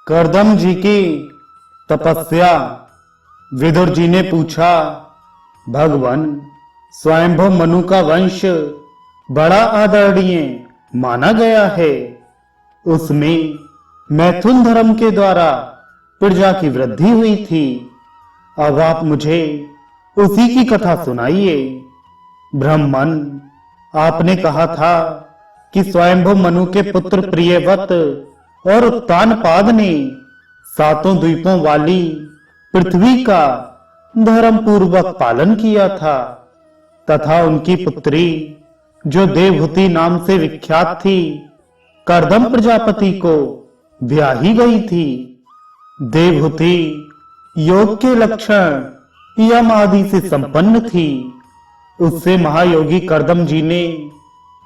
करदम जी की तपस्या। विदुर जी ने पूछा, भगवान, स्वयंभू मनु का वंश बड़ा आदरणीय माना गया है। उसमें मैथुन धर्म के द्वारा प्रजा की वृद्धि हुई थी। अब आप मुझे उसी की कथा सुनाइए। ब्राह्मण, आपने कहा था कि स्वयंभू मनु के पुत्र प्रियव्रत और उत्तानपाद ने सातों द्वीपों वाली पृथ्वी का धर्म पूर्वक पालन किया था तथा उनकी पुत्री, जो देवहूति नाम से विख्यात थी, करदम प्रजापति को ब्याही गई थी। देवहूति योग के लक्षण यम आदि से संपन्न थी। उससे महायोगी करदम जी ने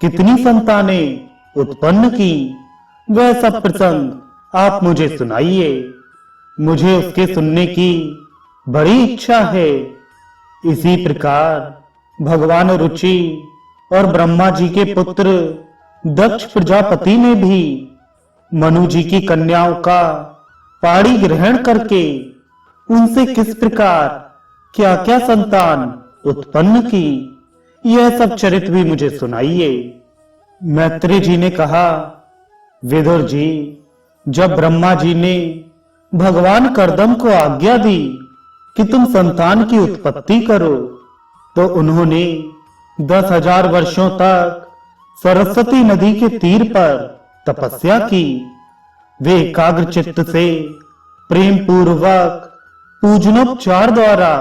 कितनी संतानें उत्पन्न की, वह सब प्रसंग आप मुझे सुनाइए। मुझे उसके सुनने की बड़ी इच्छा है। इसी प्रकार भगवान रुचि और ब्रह्मा जी के पुत्र दक्ष प्रजापति ने भी मनु जी की कन्याओं का पाणी ग्रहण करके उनसे किस प्रकार क्या क्या संतान उत्पन्न की, यह सब चरित्र भी मुझे सुनाइए। मैत्री जी ने कहा, विदुर जी, जब ब्रह्मा जी ने भगवान करदम को आज्ञा दी कि तुम संतान की उत्पत्ति करो, तो उन्होंने 10,000 वर्षों तक सरस्वती नदी के तीर पर तपस्या की। वे एकाग्र चित्त से प्रेम पूर्वक पूजनोपचार द्वारा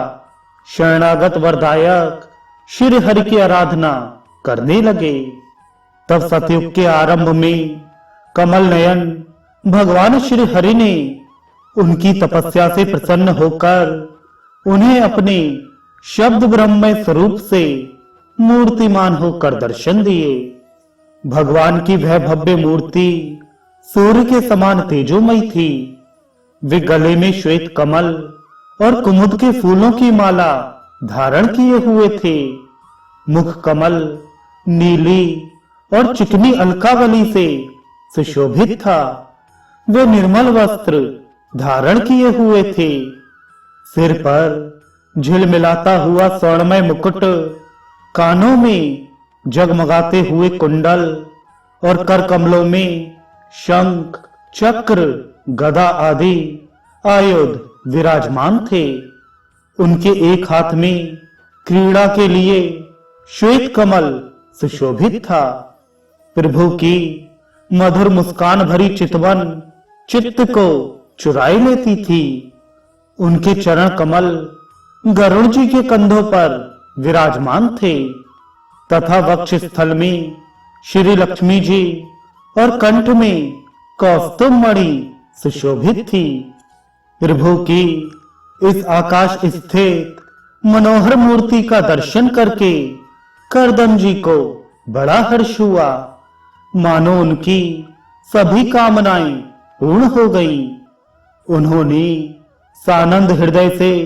शरणागत वरदायक श्री हरि की आराधना करने लगे। तब सतयुग के आरंभ में कमल नयन भगवान श्री हरि ने उनकी तपस्या से प्रसन्न होकर उन्हें अपने शब्द ब्रह्ममय स्वरूप से मूर्तिमान होकर दर्शन दिए। भगवान की वह भव्य मूर्ति सूर्य के समान तेजोमयी थी। वे गले में श्वेत कमल और कुमुद के फूलों की माला धारण किए हुए थे। मुख कमल नीली और चिकनी अलकावली से सुशोभित था। वे निर्मल वस्त्र धारण किए हुए थे। सिर पर झिलमिलाता हुआ स्वर्णमय मुकुट, कानों में जगमगाते हुए कुंडल और कर कमलों में शंख, चक्र, गदा आदि आयुध विराजमान थे। उनके एक हाथ में क्रीड़ा के लिए श्वेत कमल सुशोभित था। प्रभु की मधुर मुस्कान भरी चितवन चित्त को चुराई लेती थी। उनके चरण कमल गरुड़ जी के कंधों पर विराजमान थे तथा वक्ष स्थल में श्री लक्ष्मी जी और कंठ में कौस्तुभ मणि सुशोभित थी। प्रभु की इस आकाश स्थित मनोहर मूर्ति का दर्शन करके करदम जी को बड़ा हर्ष हुआ, मानो उनकी सभी कामनाएं पूर्ण हो गईं। उन्होंने सानंद हृदय से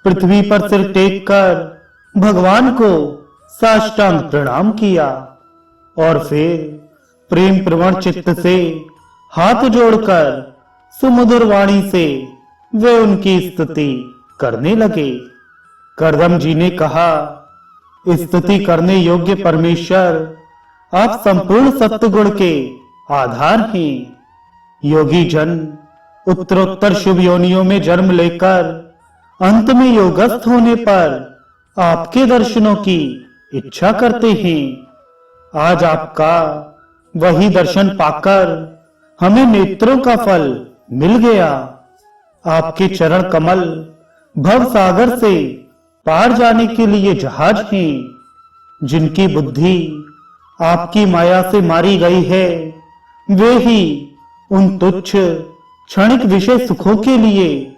पृथ्वी पर सिर टेक कर भगवान को साष्टांग प्रणाम किया और फिर प्रेम प्रवण चित्त से हाथ जोड़कर सुमधुर वाणी से वे उनकी स्तुति करने लगे। करदम जी ने कहा, स्तुति करने योग्य परमेश्वर, आप संपूर्ण सत्गुण के आधार हैं। योगी जन उत्तरोत्तर शुभ योनियों में जन्म लेकर अंत में योगस्थ होने पर आपके दर्शनों की इच्छा करते हैं। आज आपका वही दर्शन पाकर हमें नेत्रों का फल मिल गया। आपके चरण कमल भव सागर से पार जाने के लिए जहाज हैं। जिनकी बुद्धि आपकी माया से मारी गई है, वे ही उन तुच्छ क्षणिक विषय सुखों के लिए,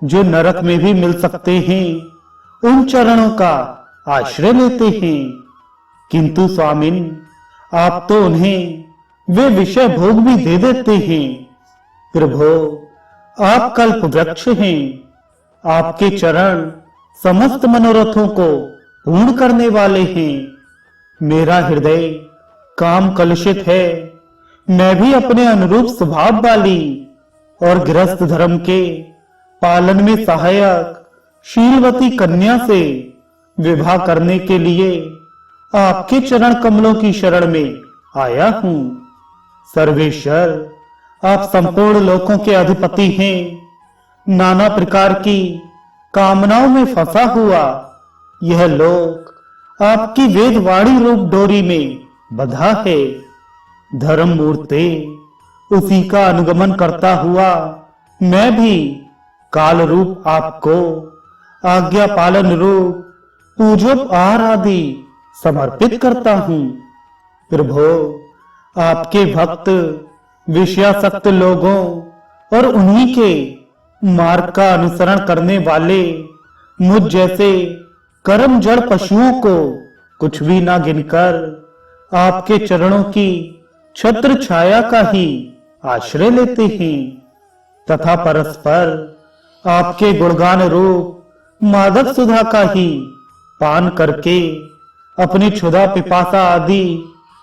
जो नरक में भी मिल सकते हैं, उन चरणों का आश्रय लेते हैं। किंतु स्वामिन, आप तो उन्हें वे विषय भोग भी दे देते हैं। प्रभो, आप कल्प वृक्ष हैं। आपके चरण समस्त मनोरथों को पूर्ण करने वाले हैं। मेरा हृदय काम कलुषित है। मैं भी अपने अनुरूप स्वभाव वाली और गृहस्थ धर्म के पालन में सहायक शीलवती कन्या से विवाह करने के लिए आपके चरण कमलों की शरण में आया हूं। सर्वेश्वर, आप संपूर्ण लोकों के अधिपति हैं। नाना प्रकार की कामनाओं में फंसा हुआ यह लोक आपकी वेदवाणी रूप डोरी में बंधा है। धर्म मूर्ते, उसी का अनुगमन करता हुआ मैं भी काल रूप आपको आज्ञा पालन रूप पूजोप आहार आदि समर्पित करता हूं। प्रभो, आपके भक्त विषयासक्त लोगों और उन्हीं के मार्ग का अनुसरण करने वाले मुझ जैसे कर्म जड़ पशुओं को कुछ भी ना गिनकर आपके चरणों की छत्र छाया का ही आश्रय लेते हैं तथा परस्पर आपके गुणगान रूप मादक सुधा का ही पान करके अपनी क्षुधा पिपासा आदि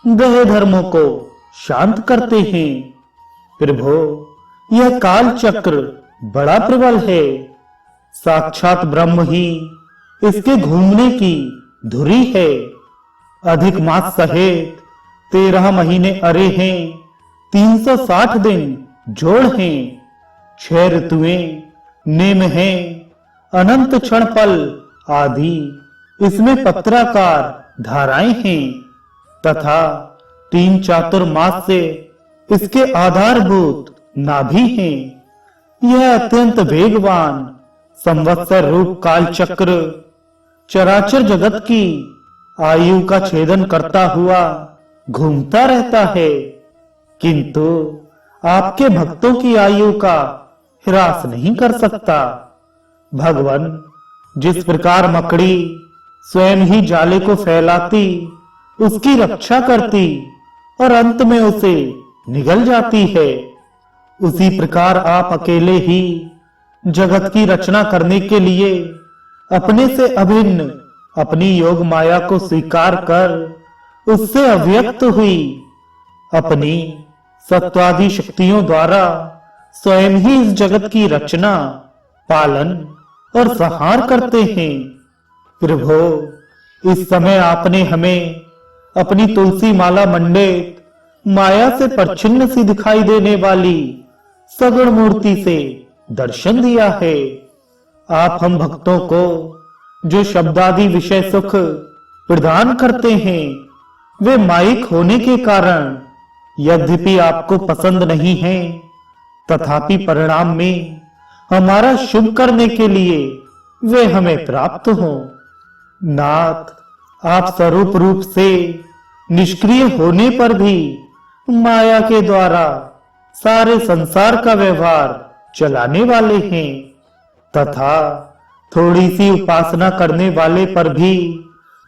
देह धर्मों को शांत करते हैं। प्रभो, यह काल चक्र बड़ा प्रबल है। साक्षात ब्रह्म ही इसके घूमने की धुरी है। अधिक मास सहित 13 महीने अरे हैं, 360 दिन जोड़ हैं, 6 ऋतुएं नेम हैं, अनंत क्षण पल आदि इसमें पत्राकार धाराएं हैं तथा 3 चातुर्मास से इसके आधारभूत नाभि हैं। यह अत्यंत वेगवान संवत्सर रूप काल चक्र चराचर जगत की आयु का छेदन करता हुआ घूमता रहता है, किंतु आपके भक्तों की आयु का ह्रास नहीं कर सकता। भगवान, जिस प्रकार मकड़ी स्वयं ही जाले को फैलाती, उसकी रक्षा करती और अंत में उसे निगल जाती है, उसी प्रकार आप अकेले ही जगत की रचना करने के लिए अपने से अभिन्न अपनी योग माया को स्वीकार कर उससे अव्यक्त हुई अपनी सत्वादि शक्तियों द्वारा स्वयं ही इस जगत की रचना, पालन और संहार करते हैं। प्रभो, इस समय आपने हमें अपनी तुलसी माला मंडित माया से परछिन्न सी दिखाई देने वाली सगुण मूर्ति से दर्शन दिया है। आप हम भक्तों को जो शब्दादि विषय सुख प्रदान करते हैं, वे माइक होने के कारण यद्यपि आपको पसंद नहीं है, तथापि परिणाम में हमारा शुभ करने के लिए वे हमें प्राप्त हो। नाथ, आप स्वरूप रूप से निष्क्रिय होने पर भी माया के द्वारा सारे संसार का व्यवहार चलाने वाले हैं तथा थोड़ी सी उपासना करने वाले पर भी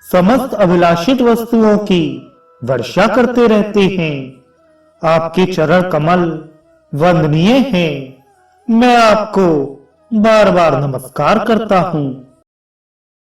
समस्त अभिलाषित वस्तुओं की वर्षा करते रहते हैं। आपके चरण कमल वंदनीय हैं। मैं आपको बार बार नमस्कार करता हूँ।